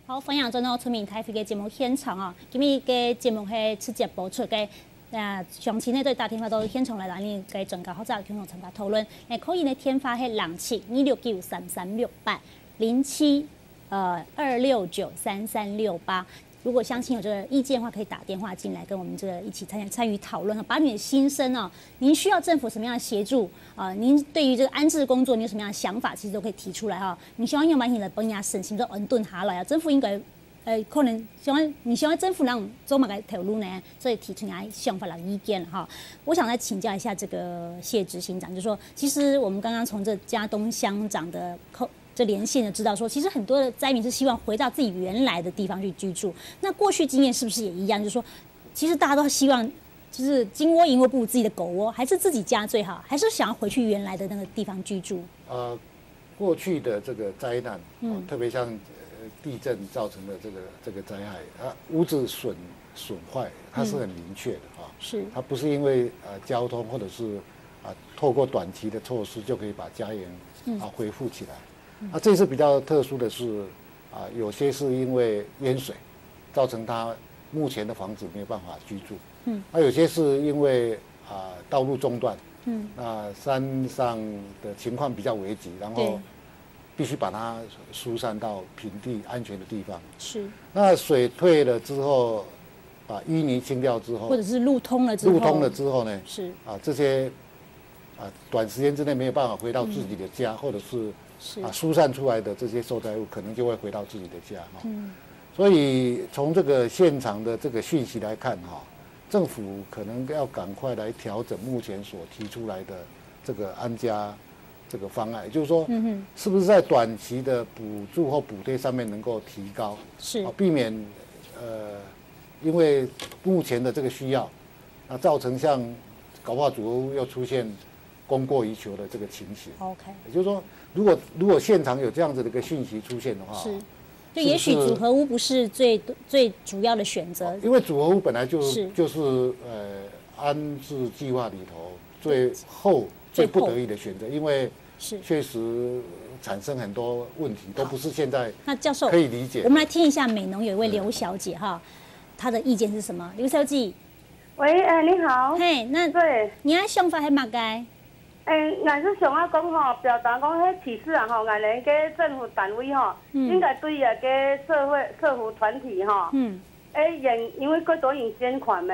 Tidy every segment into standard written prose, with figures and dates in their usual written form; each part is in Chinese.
好，欢迎转到村民台嘅节目现场啊！今日嘅节目系直接播出嘅，详情呢对打电话到现场来，让你嘅专家或者共同参加讨论。可以呢电话系072693368072693368。如果相信有这个意见的话，可以打电话进来跟我们这个一起参与讨论，把你的心声哦，您需要政府什么样的协助啊？您对于这个安置工作，你有什么样的想法，其实都可以提出来哈。你希望用把你的帮人省心都稳顿下来啊，政府应该可能你希望政府让走马个条路呢，所以提出来想法、意见哈。我想再请教一下这个谢执行长，就是说，其实我们刚刚从这嘉东乡长的这连线就知道说，其实很多的灾民是希望回到自己原来的地方去居住。那过去经验是不是也一样？就是说，其实大家都希望，就是金窝银窝不如自己的狗窝，还是自己家最好，还是想要回去原来的那个地方居住？过去的这个灾难，特别像地震造成的这个灾害，屋子损坏，它是很明确的是，它不是因为交通或者是透过短期的措施就可以把家园恢复起来。这次比较特殊的是，有些是因为淹水，造成他目前的房子没有办法居住。有些是因为道路中断，那山上的情况比较危急，然后必须把它疏散到平地安全的地方。是。那水退了之后，把淤泥清掉之后，或者是路通了之后呢，是这些短时间之内没有办法回到自己的家，或者是疏散出来的这些受灾户可能就会回到自己的家所以从这个现场的这个讯息来看政府可能要赶快来调整目前所提出来的这个安家这个方案，也就是说，是不是在短期的补助或补贴上面能够提高，是避免因为目前的这个需要，造成像搞不好组合屋又出现供过于求的这个情形。OK， 也就是说，如果现场有这样子的一个讯息出现的话，是，就也许组合屋不是最主要的选择，因为组合屋本来就是安置计划里头最不得已的选择，因为确实产生很多问题，都不是现在那教授可以理解。我们来听一下美浓有一位刘小姐她的意见是什么？刘小姐，喂，你好。嘿，那对，你的想法是嘛该？俺是想要讲表达讲，迄其实俺连个政府单位应该对个社会团体因为各种引捐款的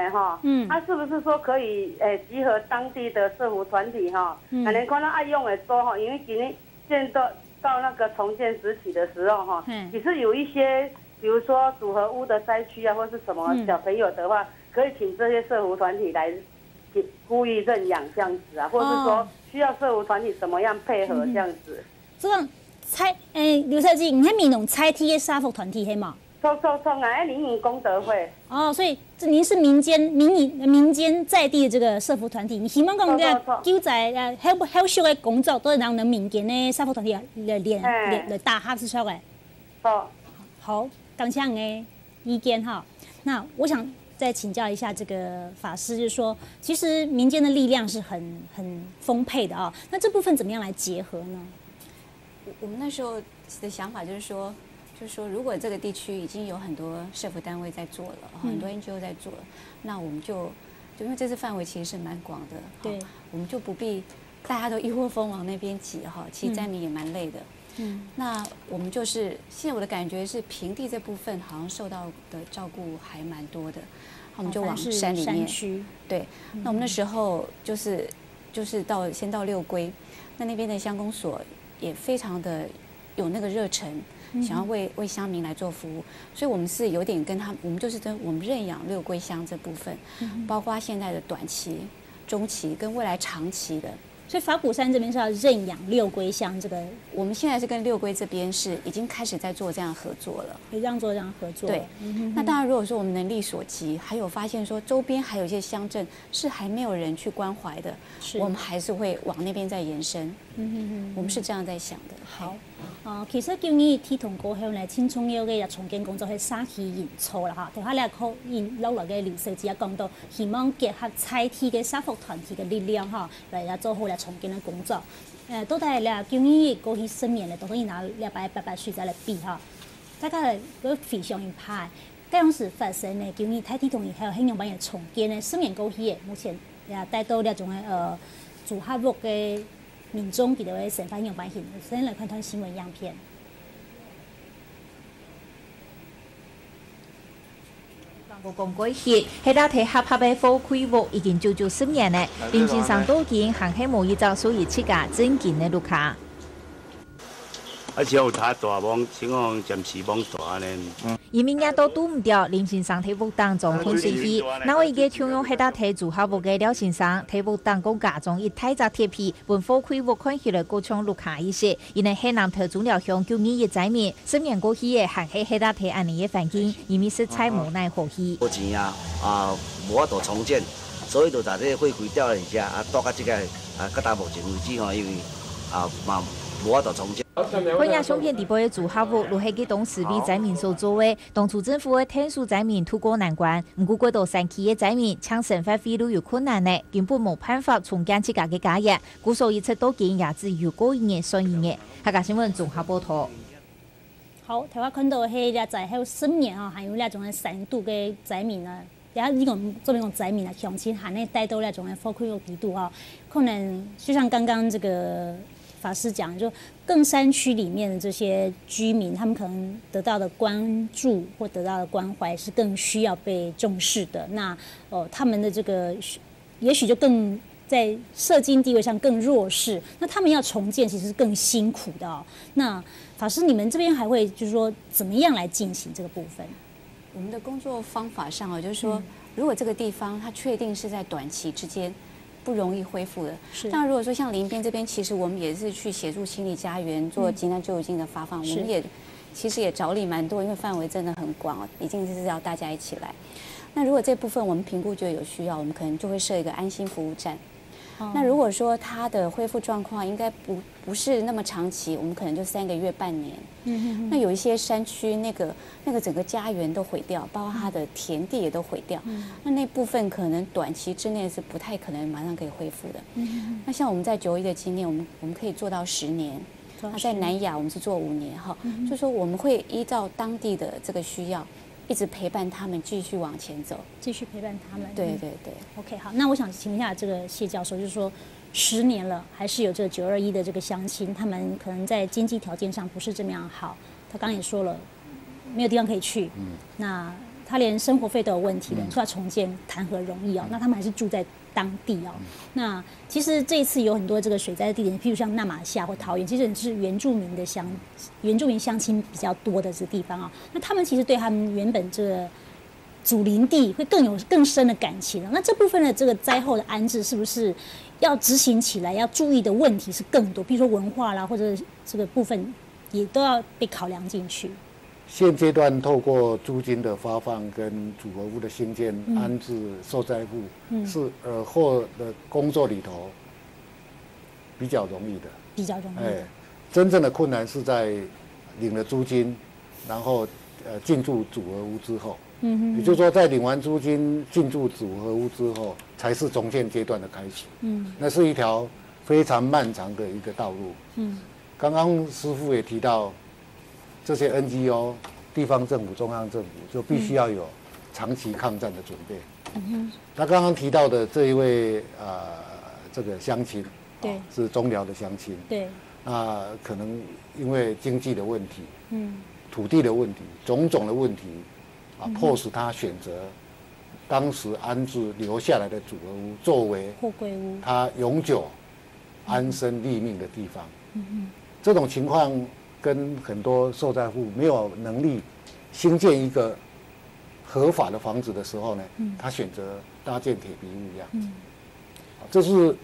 是不是说可以集合当地的社会团体俺连看到爱用的多因为今天现在到那个重建时期的时候其实有一些。比如说组合屋的灾区或是什么小朋友的话，可以请这些社福团体来呼吁认养这样子或者是说需要社福团体怎么样配合这样子。这样刘小姐，你喺闽南拆梯嘅社福团体系嘛？从俺民营功德会。所以您是民间在地的这个社福团体，你希望讲嘅救灾后续的工作都是让民间的社福团体来打下是出来。好。感谢你的意见那我想再请教一下这个法师，就是说，其实民间的力量是很丰沛的那这部分怎么样来结合呢？我们那时候的想法就是说，如果这个地区已经有很多社福单位在做了，很多 NGO 在做了，那我们就因为这次范围其实是蛮广的，对，我们就不必大家都一窝蜂往那边挤其实灾民也蛮累的。那我们就是现在我的感觉是平地这部分好像受到的照顾还蛮多的，我们就往山里面对。那我们那时候就是先到六龟，那边的乡公所也非常的有那个热忱，想要为乡民来做服务，所以我们是有点跟他们，我们就是跟我们认养六龟乡这部分，包括现在的短期、中期跟未来长期的。所以法鼓山这边是要认养六龟乡，这个我们现在是跟六龟这边是已经开始在做这样合作了，可以这样做这样合作。对，那当然如果说我们能力所及，还有发现说周边还有一些乡镇是还没有人去关怀的，我们还是会往那边再延伸。我们是这样在想的。好，其实今年天同高乡咧，青葱有嘅重建工作係三期演出啦頭下咧可以落來嘅劉小姐講到，希望結合在地嘅社福團體嘅力量嚟做好咧重建嘅工作。到底咧今年過去10年咧，都可以拿288歲再嚟比大概个非常一派。该当时发生的，今年台铁同意还有兴隆版的重建的失眠高息的，目前也带到了种的主客户的民众伫咧审判兴隆版现，先来看看新闻样片。无讲过去，迄搭提合的火开幕已经10年了。林先生都已经行起无一照，所以七架真紧的路卡。只有他大网，情况暂时网大呢。移民也都拄唔掉，林先生体育当中很随意，那我伊个抢用迄搭提住客户个廖先生，体育当讲家中一太只铁皮，本火开幕看起来够像路卡一些，因为海南特资料向9年一载面，10年过去的行起迄搭提安尼的环境，移民实在无奈何去。无钱无法度重建，所以就在这火开掉了一下，到到这个到达目前为止因为嘛无法度重建。看影相片直播的住客户，如系给董事为灾民所做的，当初政府的天数灾民渡过难关，唔过过到山区的灾民，抢生活费都有困难的，根本冇办法重建自家嘅家业，故所以出到建也只有过1年算1年。客家新闻综合报道。好，台湾看到迄个在还有10年还有那种的3度嘅灾民啊。然后，这种灾民啊，乡亲含内带到那种的风溃有低度可能就像刚刚这个法师讲，就更山区里面的这些居民，他们可能得到的关注或得到的关怀是更需要被重视的。那他们的这个也许就更在社经地位上更弱势，那他们要重建其实是更辛苦的那法师，你们这边还会就是说怎么样来进行这个部分？我们的工作方法上就是说，如果这个地方它确定是在短期之间不容易恢复的，那如果说像林边这边，其实我们也是去协助清理家园，做急难救助金的发放，我们也其实也着力蛮多，因为范围真的很广一定是要大家一起来。那如果这部分我们评估觉得有需要，我们可能就会设一个安心服务站。那如果说它的恢复状况应该不是那么长期，我们可能就3个月、半年。那有一些山区那个整个家园都毁掉，包括它的田地也都毁掉。那部分可能短期之内是不太可能马上可以恢复的。那像我们在9·1的经验，我们可以做到10年。那在南亚我们是做5年就是说我们会依照当地的这个需要。一直陪伴他们继续往前走，继续陪伴他们。对对对。OK， 好，那我想请问一下这个谢教授，就是说10年了，还是有这个9·21的这个乡亲，他们可能在经济条件上不是这么样好。他刚刚也说了，没有地方可以去，那他连生活费都有问题了，说要重建谈何容易那他们还是住在当地那其实这一次有很多这个水灾的地点，譬如像那马夏或桃园，其实是原住民乡亲比较多的这地方那他们其实对他们原本这个祖林地会更深的感情那这部分的这个灾后的安置，是不是要执行起来要注意的问题是更多？比如说文化啦，或者这个部分也都要被考量进去。现阶段透过租金的发放跟组合屋的兴建、安置受灾户，是尔后的工作里头比较容易的。比较容易。真正的困难是在领了租金，然后进驻组合屋之后。也就是说，在领完租金进驻组合屋之后，才是重建阶段的开始。那是一条非常漫长的一个道路。刚刚师父也提到。这些 NGO、地方政府、中央政府就必须要有长期抗战的准备。他刚刚提到的这一位这个乡亲，对，是中寮的乡亲，对，可能因为经济的问题，土地的问题，种种的问题，迫使他选择当时安置留下来的组合屋作为货柜屋，他永久安身立命的地方。这种情况。跟很多受灾户没有能力兴建一个合法的房子的时候呢，他选择搭建铁皮屋一样，这是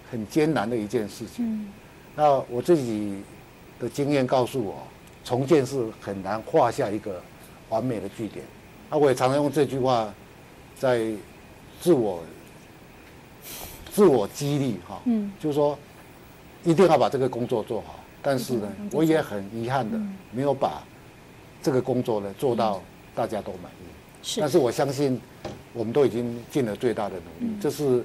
很艰难的一件事情。那我自己的经验告诉我，重建是很难画下一个完美的句点。我也常常用这句话在自我激励就是说一定要把这个工作做好。但是呢，我也很遗憾的没有把这个工作呢做到大家都满意。但是我相信，我们都已经尽了最大的努力。这是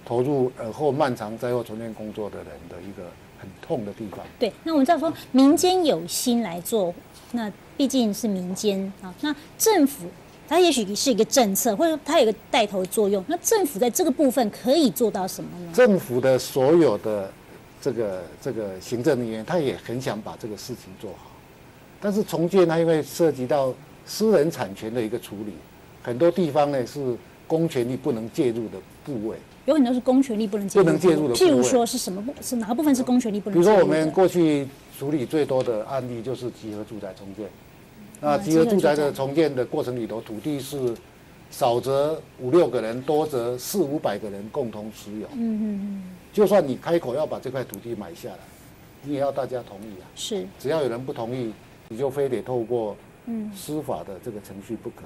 投入尔后漫长灾后重建工作的人的一个很痛的地方。对，那我们知道说民间有心来做，那毕竟是民间啊，那政府它也许是一个政策，或者它有一个带头作用。那政府在这个部分可以做到什么呢？政府的所有的这个行政人员，他也很想把这个事情做好，但是重建它因为涉及到私人产权的一个处理，很多地方呢是公权力不能介入的部位。有很多是公权力不能介入的部位，譬如说是什么？是哪个部分是公权力不能介入的？比如说我们过去处理最多的案例就是集合住宅重建。那集合住宅的重建的过程里头，土地是少则5、6个人，多则400、500个人共同持有。就算你开口要把这块土地买下来，你也要大家同意啊。是。只要有人不同意，你就非得透过司法的这个程序不可。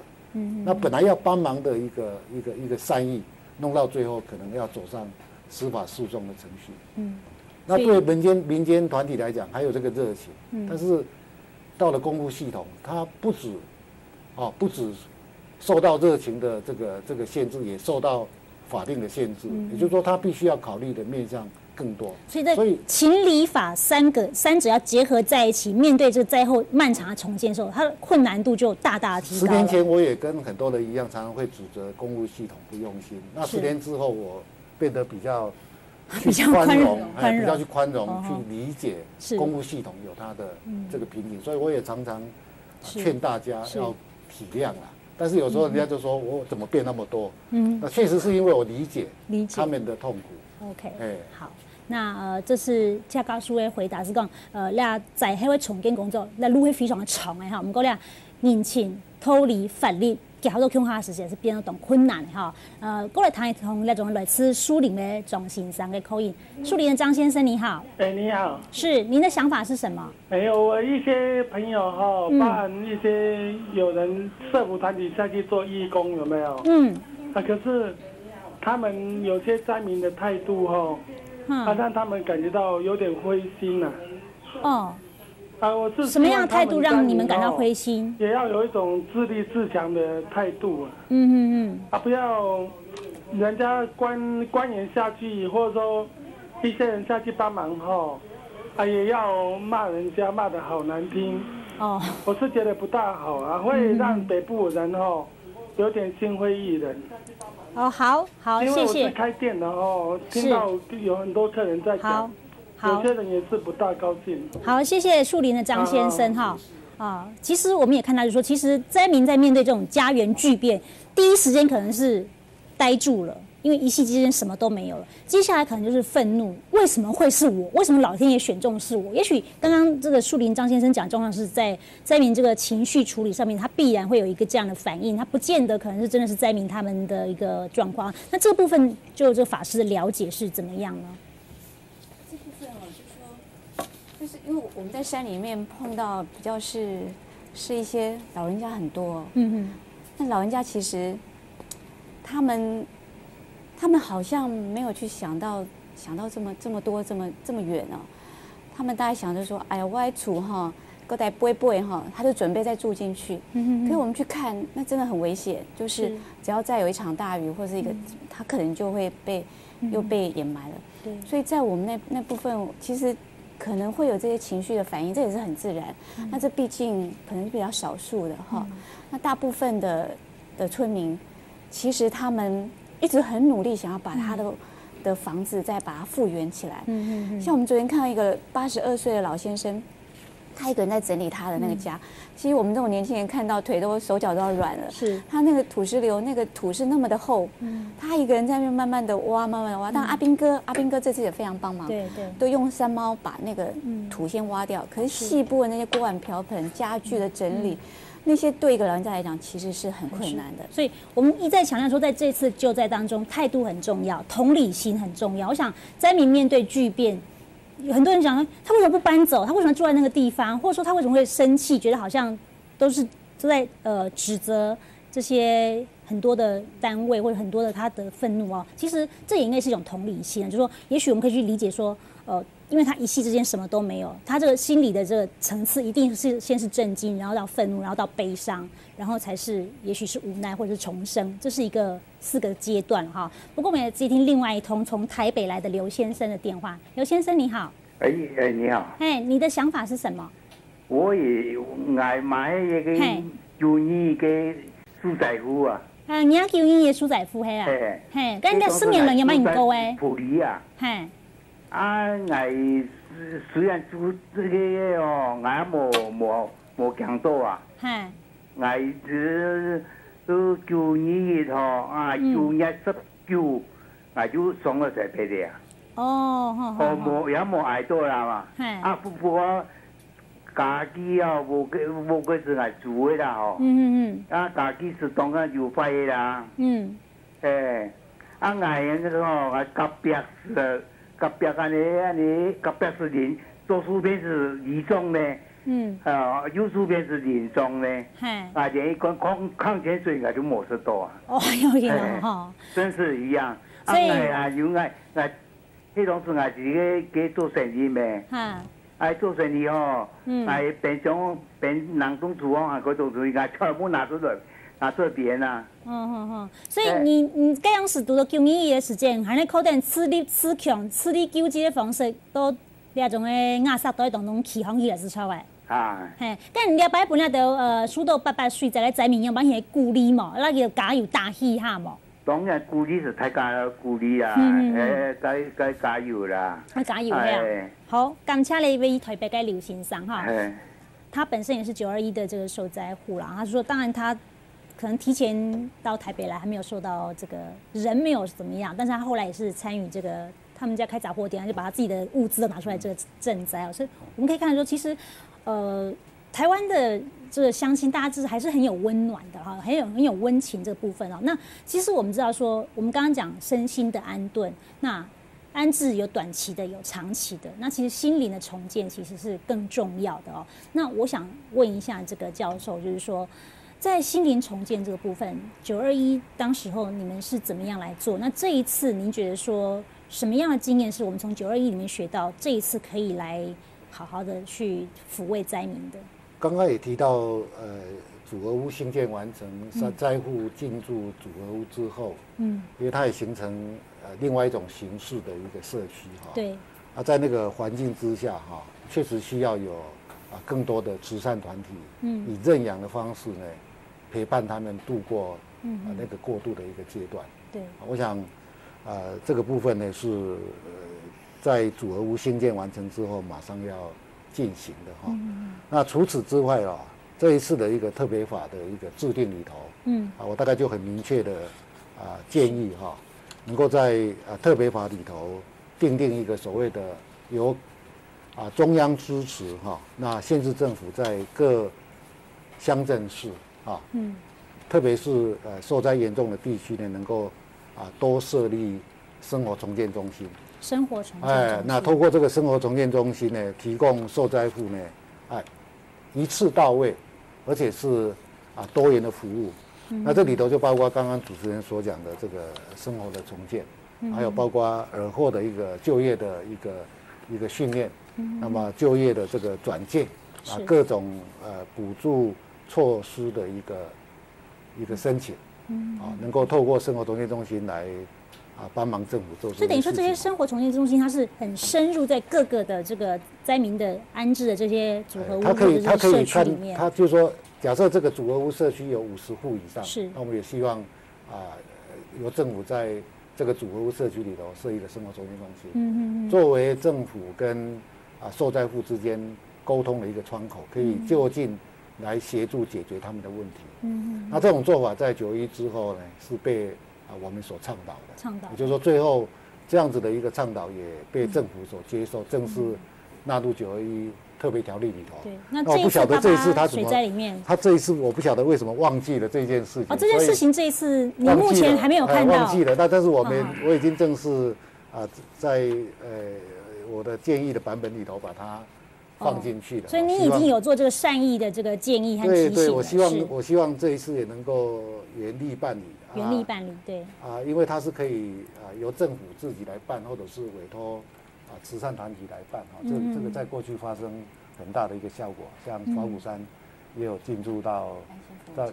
那本来要帮忙的一个善意，弄到最后可能要走上司法诉讼的程序。那对民间团体来讲，还有这个热情，但是到了公务系统，它不止受到热情的这个限制，也受到法定的限制。也就是说，它必须要考虑的面向更多。所以情理法三者要结合在一起，面对这个灾后漫长的重建的时候，它的困难度就大大提高了。10年前我也跟很多人一样，常常会指责公务系统不用心。那10年之后，我变得比较宽容，比较去宽容，去理解公务系统有它的这个瓶颈。所以我也常常劝大家要体谅啦。但是有时候人家就说我怎么变那么多？那确实是因为我理解他们的痛苦。OK， 好。那这是嘉高叔的回答是讲，俩在迄个重建工作，那路会非常的长的哈。我们讲俩人情、脱离法律，给好多恐吓时间是变得懂困难哈。过来谈一谈那种来自树林的庄先生的口音。树林的张先生你好。你好。是，您的想法是什么？没有，我一些朋友哈，包含一些有人社福团体下去做义工，有没有？可是他们有些灾民的态度哈。让他们感觉到有点灰心呐。我是什么样的态度让你们感到灰心？也要有一种自立自强的态度啊。不要人家官员下去，或者说一些人下去帮忙也要骂人家，骂得好难听。我是觉得不大好啊，会让北部人有点心灰意冷。好，谢谢。因为我是开店的听到有很多客人在讲，有些人也是不大高兴。好，谢谢树林的张先生其实我们也看到，就是说，其实灾民在面对这种家园巨变，第一时间可能是呆住了，因为一夕之间什么都没有了。接下来可能就是愤怒，为什么会是我？为什么老天爷选中是我？也许刚刚这个树林张先生讲的状况是在灾民这个情绪处理上面，他必然会有一个这样的反应，他不见得可能是真的是灾民他们的一个状况。那这个部分就这个法师的了解是怎么样呢？这部分就是因为我们在山里面碰到比较是一些老人家很多，那老人家其实他们好像没有去想到这么多这么远哦，他们大概想着说，哎呀，我来住搁在不会他就准备再住进去。可是我们去看，那真的很危险，就是只要再有一场大雨或是一个，他可能就会又被掩埋了。对，所以在我们那部分，其实可能会有这些情绪的反应，这也是很自然。那这毕竟可能是比较少数的那大部分的村民，其实他们一直很努力，想要把他的房子再把它复原起来。像我们昨天看到一个82岁的老先生，他一个人在整理他的那个家。其实我们这种年轻人看到手脚都要软了。是。他那个土石流，那个土是那么的厚，他一个人在那边慢慢的挖。但阿兵哥这次也非常帮忙，对，都用山猫把那个土先挖掉。可是细部的那些锅碗瓢盆、家具的整理。那些对一个老人家来讲，其实是很困难的。所以我们一再强调说，在这次救灾当中，态度很重要，同理心很重要。我想灾民面对巨变，有很多人讲他为什么不搬走？他为什么住在那个地方？或者说他为什么会生气？觉得好像都在指责这些很多的单位或者很多的他的愤怒其实这也应该是一种同理心就是说，也许我们可以去理解说，因为他一夕之间什么都没有，他这个心理的这个层次一定是先是震惊，然后到愤怒，然后到悲伤，然后才是也许是无奈或者是重生，这是4个阶段不过我们也接听另外一通从台北来的刘先生的电话。刘先生你好。你好。你的想法是什么？我也爱买一个旧年嘅苏仔夫啊。你要旧年嘅苏仔夫啊？咁你10年人有冇唔高誒？普利啊。愛雖然做這個哦，愛冇強到啊。愛都舊年嘅嗬，9月19，愛就送咗在俾你啊。冇也冇愛到啦嘛。不過。家己啊，無個是來煮的啦吼。家己是當個油費的啦。愛那個吼，隔壁安尼，隔壁是連做薯片是2種呢。有薯片是2種呢。連一罐礦泉水就冇食到啊。有點哦。真是一樣。有迄種是自己給做生意咩？愛做生意哦，愛平常人中廚房嗰度佢家全部拿出別啊。所以你這樣子讀了9年的時間，還能可能吃力強、吃力糾結的方式，都那種嘅壓殺都係當中起行起來是錯嘅。但你擺本來就數到800歲再來載明，要把嘢鼓勵嘛，那個加油打氣下嘛。當然鼓勵是太加鼓勵啦，該加油啦。加油呀！好，感謝你位台北嘅劉先生哈，他本身也是921的這個受災戶啦。他說，當然他可能提前到台北來，還沒有受到這個人沒有怎麼樣，但是他後來也是參與這個他們家開雜貨店，就把他自己的物資都拿出來這個賑災。所以我們可以看得說，其實台灣的這個鄉親，大家就是還是很有溫暖的哈，很有溫情這個部分哦。那其實我們知道說，我們剛剛講身心的安頓，那安置有短期的，有長期的，那其實心靈的重建其實是更重要的哦。那我想問一下這個教授，就是說，在心靈重建這個部分，921當時候你們是怎麼樣來做？那這一次您覺得說，什麼樣的經驗是我們從921裡面學到，這一次可以來好好的去撫慰災民的？剛剛也提到，組合屋興建完成，災戶進駐組合屋之後，因為它也形成另外一種形式的一個社區哈。對。在那個環境之下哈，確實需要有更多的慈善團體，以認養的方式呢，陪伴他們度過那個過渡的一個階段。對。我想，這個部分呢是在組合屋興建完成之後，馬上要進行的哈。那除此之外啊，這一次的一個特別法的一個制定裡頭，我大概就很明確的建議哈，能夠在特別法裡頭訂定一個所謂的由中央支持哈，那縣市政府在各鄉鎮市啊，特別是受災嚴重的地區呢，能夠多設立生活重建中心。生活重建中心，那透過這個生活重建中心呢，提供受災戶呢，一次到位，而且是多元的服務。那這裡頭就包括剛剛主持人所講的這個生活的重建，還有包括爾後的一個就業的一個訓練，那麼就業的這個轉介各種補助措施的一個申請，能夠透過生活重建中心來幫忙政府做。所以等於說，這些生活重建中心，它是很深入在各個的這個災民的安置的這些組合屋或者是社區裡面。它就是說，假設這個組合屋社區有50戶以上，是，那我們也希望由政府在這個組合屋社區裡頭設一個生活重建中心，作為政府跟受災戶之間溝通的一個窗口，可以就近來協助解決他們的問題。那這種做法在921之後呢，是被我們所倡導的，也就是說，最後這樣子的一個倡導也被政府所接受，正式納入921特別條例裡頭。對，那我不曉得這一次他怎麼，他這一次我不曉得為什麼忘記了這件事情。這件事情這一次你目前還沒有看到。忘記了，但是我已經正式在我的建議的版本裡頭把它放進去了。所以你已經有做這個善意的這個建議和提醒。對，我希望這一次也能夠嚴厲辦理。原力辦理，對因為它是可以由政府自己來辦，或者是委託慈善團體來辦這個在過去發生很大的一個效果，像法鼓山也有進駐到，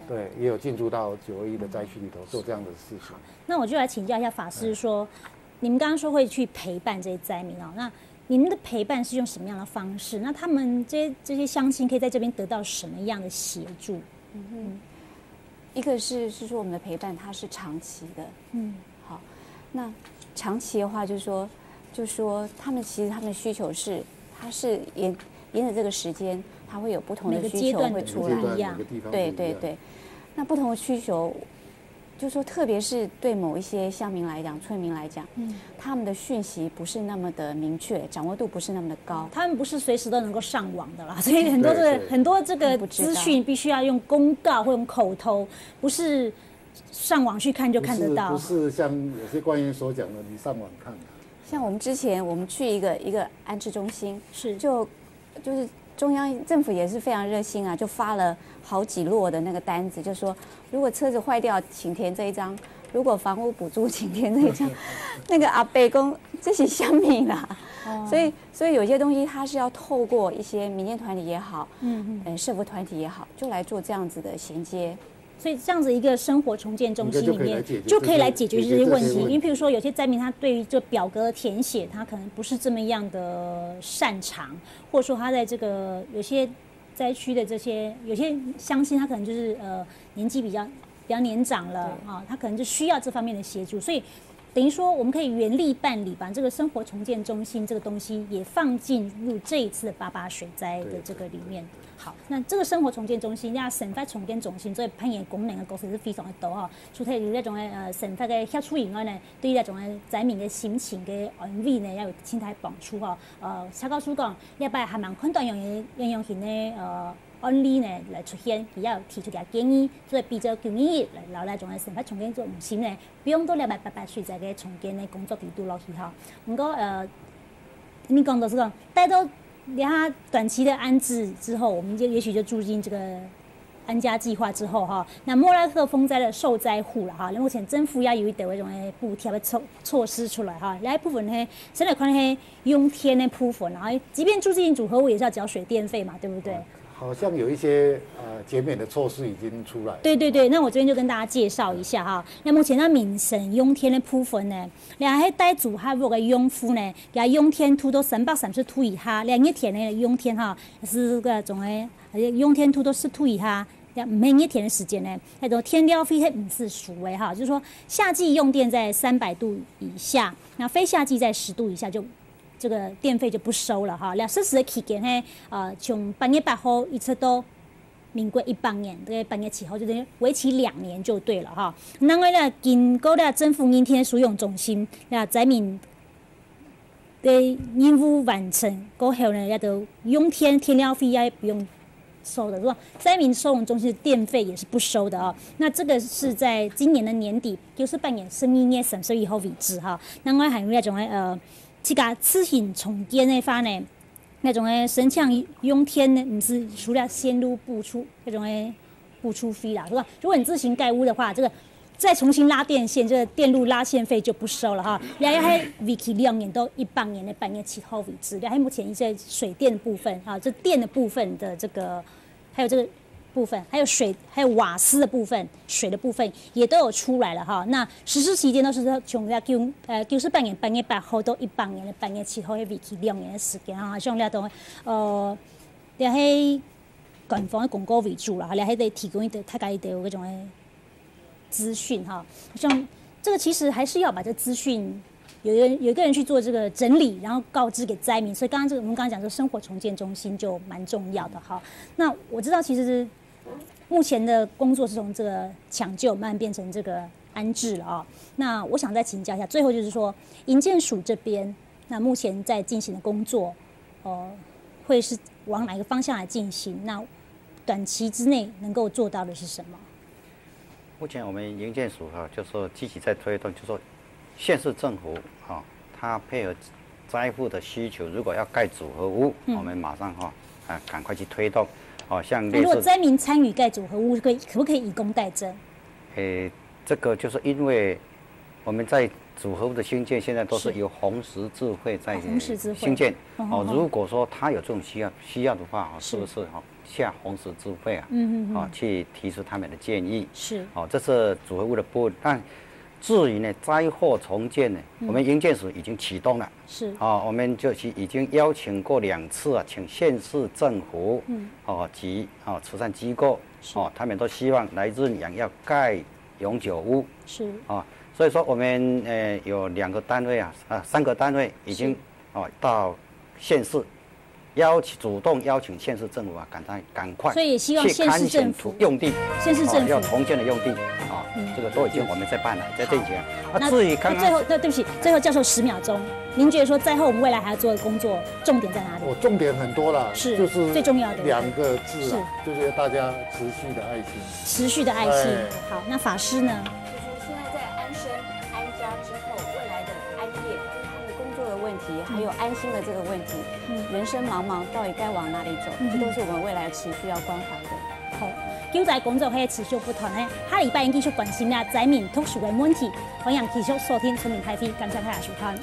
對，也有進駐到921的災區裡頭做這樣的事情。那我就來請教一下法師說，你們剛剛說會去陪伴這些災民那您的陪伴是用什么样的方式？那他们这些乡亲可以在这边得到什么样的协助？一个是说我们的陪伴它是长期的，好，那长期的话就是说他们其实他们的需求是，它是沿着这个时间，它会有不同的需求会出来，对，那不同的需求。就是说，特别是对某一些乡民来讲、村民来讲，他们的讯息不是那么的明确，掌握度不是那么的高。他们不是随时都能够上网的啦，所以很多这个资讯必须要用公告或用口头，不是上网去看就看得到。不是像有些官员所讲的，你上网看。像我们之前我们去一个安置中心，就是中央政府也是非常热心啊，就发了好几摞的那个单子，就说如果车子坏掉，请填这一张；如果房屋补助，请填这一张。那个阿伯公这是乡民啦，所以有些东西它是要透过一些民间团体也好，社福团体也好，就来做这样子的衔接。所以这样子一个生活重建中心里面，就可以来解决这些问题。因为譬如说，有些灾民他对于这表格的填写，他可能不是这么样的擅长，或者说他在这个有些灾区的有些乡亲，他可能就是年纪比较年长了啊，他可能就需要这方面的协助，所以。等于说，我们可以原力办理，把这个生活重建中心这个东西也放进入这一次的88水灾的这个里面。好，那这个生活重建中心，要省发重建中心，所以扮演功能的角色是非常的大哈。除了有那种省发的协助以外呢，对于那种灾民的心情嘅安慰呢，要有心态帮助哈。蔡教授讲，你拜还蛮困难用型的案例呢来出现，比较提出啲建议，所以比较建议来来种嘅省发重建中心呢，不用到88水灾嘅重建嘅工作进度落去哈。不过你讲的是讲待到他短期的安置之后，我们就也许就住进这个安家计划之后哈，那莫拉克风灾的受灾户了哈，目前政府也有一点那种补贴的措施出来哈，另一部分呢，现在看那用天的部分，然后即便住进组合屋也是要缴水电费嘛，对不对？好像有一些减免的措施已经出来。对，那我这边就跟大家介绍一下哈。那目前那民生用天的部分呢，两迄带组合屋的用户呢，佮用天图都330度以下，两一天的用天哈是个种诶，用天图都10度以下。每一天的时间呢，那种天料费不是属为哈，就是说夏季用电在300度以下，那非夏季在10度以下就。这个电费就不收了哈。240的期间呢，从8月8号一直到民国18年，这个8月7号就等于为期2年就对了哈。那个呢，经过了政府阴天使用中心，那灾民的任务完成过后呢，也都用天料费也不用收的，是吧？灾民收容中心的电费也是不收的啊。那这个是在今年的年底，98年12月31号为止哈。那我还有那种这个自行重建的话呢，那种省抢用天呢，不是除了线路补出那种补出费啦，是吧？如果你自行盖屋的话，这个再重新拉电线，这个电路拉线费就不收了哈。然后还为期2年到18年的8月7号为止。然后目前一些水电的部分啊，这电的部分的这个，还有这个。部分还有水，还有瓦斯的部分，水的部分也都有出来了哈。那实施期间都是从98年8月8号到18年的8月7号，为期2年的时间啊。像咧都咧喺官方的公告为主啦，咧喺得提供大家的有嗰种资讯哈。像这个其实还是要把这资讯。有一个人去做这个整理，然后告知给灾民，所以我们刚刚讲这个生活重建中心就蛮重要的哈。那我知道其实目前的工作是从这个抢救慢慢变成这个安置了啊。那我想再请教一下，最后就是说营建署这边，那目前在进行的工作，会是往哪个方向来进行？那短期之内能够做到的是什么？目前我们营建署就是说积极在推动，就是说。县市政府它配合灾户的需求，如果要盖组合屋，我们马上赶快去推动。像如果灾民参与盖组合屋，可不可以以工代赈？这个就是因为我们在组合屋的兴建，现在都是由红十字会在兴建。如果说他有这种需要的话，是不是下红十字会去提出他们的建议？是。这是组合屋的部分，但至于呢灾后重建呢，我们营建署已经启动了。是。我们就已经邀请过2次啊，请县市政府及慈善机构他们都希望来润养要盖永久屋。是。所以说我们有2个单位3个单位已经到县市。主动邀请县市政府赶快，所以也希望县市政府用地，县市政府要重建的用地这个都已经我们在办了，在进行。那至于刚刚最后，对不起，最后教授10秒钟，您觉得说灾后我们未来还要做的工作重点在哪里？重点很多了，就是最重要的2个字就是大家持续的爱心。持续的爱心。好，那法师呢？就是现在在安身安家之后，未来的安业。问题还有安心的这个问题，人生茫茫，到底该往哪里走？这都是我们未来持续要关怀的。好，救灾工作可以持续不断呢。下礼拜继续关心啦灾民特殊的问题，欢迎继续收听村民派对，感谢大家收看。